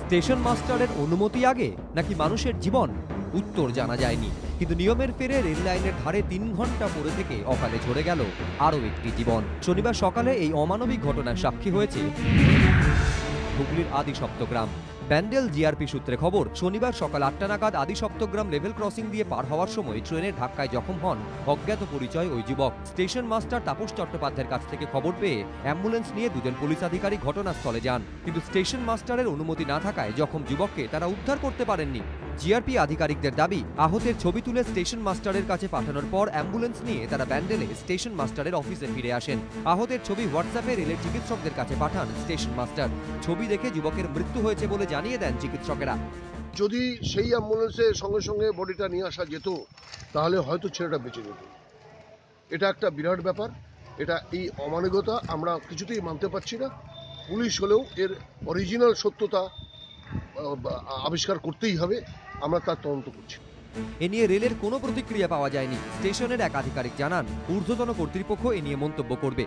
Station মাস্টারের অনুমতি আগে নাকি মানুষের জীবন? উত্তর জানা যায়নি, কিন্তু নিয়মের ফেরে রেল লাইনের ধারে 3 ঘন্টা পড়ে থেকে অকালে ঝরে গেল আরও একটি জীবন। শনিবার সকালে এই অমানবিক ঘটনার সাক্ষী হয়েছে হুগলির আদি সপ্তগ্রাম। ব্যান্ডেল জিআরপি সূত্রে খবর, শনিবার সকাল 8টা নাগাদ আদি সপ্তগ্রাম লেভেল ক্রসিং দিয়ে পার হওয়ার সময় ট্রেনের ধাক্কায় জখম হন অজ্ঞাত পরিচয় ওই যুবক। স্টেশন মাস্টার তাপস চট্টোপাধ্যায়ের কাছ থেকে খবর পেয়ে অ্যাম্বুলেন্স নিয়ে দুজন পুলিশ আধিকারিক ঘটনাস্থলে যান, কিন্তু স্টেশন মাস্টারের অনুমতি না থাকায় জখম যুবককে তারা উদ্ধার করতে পারেননি। জিআরপি আধিকারিকদের দাবি, আহতের ছবি তুলে স্টেশন মাস্টারের কাছে পাঠানোর পর অ্যাম্বুলেন্স নিয়ে তারা ব্যান্ডেলে স্টেশন মাস্টারের অফিসে ফিরে আসেন। আহতের ছবি হোয়াটসঅ্যাপে রেলের চিকিৎসকদের কাছে পাঠান স্টেশন মাস্টার। ছবি দেখে যুবকের মৃত্যু হয়েছে বলে জানিয়ে দেন চিকিৎসকেরা। যদি সেই অ্যাম্বুলেন্সে সঙ্গে সঙ্গে বডিটা নিয়ে আসা যেত তাহলে হয়তো ছেলেটা বেঁচে যেত। এটা একটা বিরাট ব্যাপার। এটা এই অমানবিকতা আমরা কিছুতেই মানতে পারছি না। পুলিশ হলেও এর অরিজিনাল সত্যতা আবিষ্কার করতেই হবে। আমরা তার তদন্ত করছি। এ নিয়ে রেলের কোনো প্রতিক্রিয়া পাওয়া যায়নি। স্টেশনের এক আধিকারিক জানান, ঊর্ধ্বতন কর্তৃপক্ষ এ নিয়ে মন্তব্য করবে।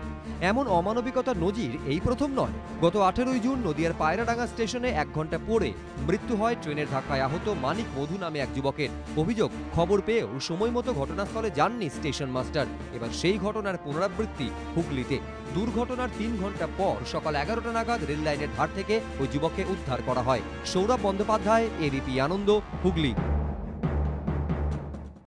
এমন অমানবিকতার নজির এই প্রথম নয়। গত 18ই জুন নদিয়ার পায়রাডাঙ্গা স্টেশনে 1 ঘন্টা পরে মৃত্যু হয় ট্রেনের ধাক্কায় আহত মানিক মধু নামে এক যুবকের। অভিযোগ, খবর পেয়েও সময় মতো ঘটনাস্থলে যাননি স্টেশন মাস্টার। এবার সেই ঘটনার পুনরাবৃত্তি হুগলিতে। দুর্ঘটনার 3 ঘন্টা পর সকাল 11টা নাগাদ রেল লাইনের ধার থেকে ওই যুবককে উদ্ধার করা হয়। সৌরভ বন্দ্যোপাধ্যায়, এবিপি আনন্দ, হুগলি।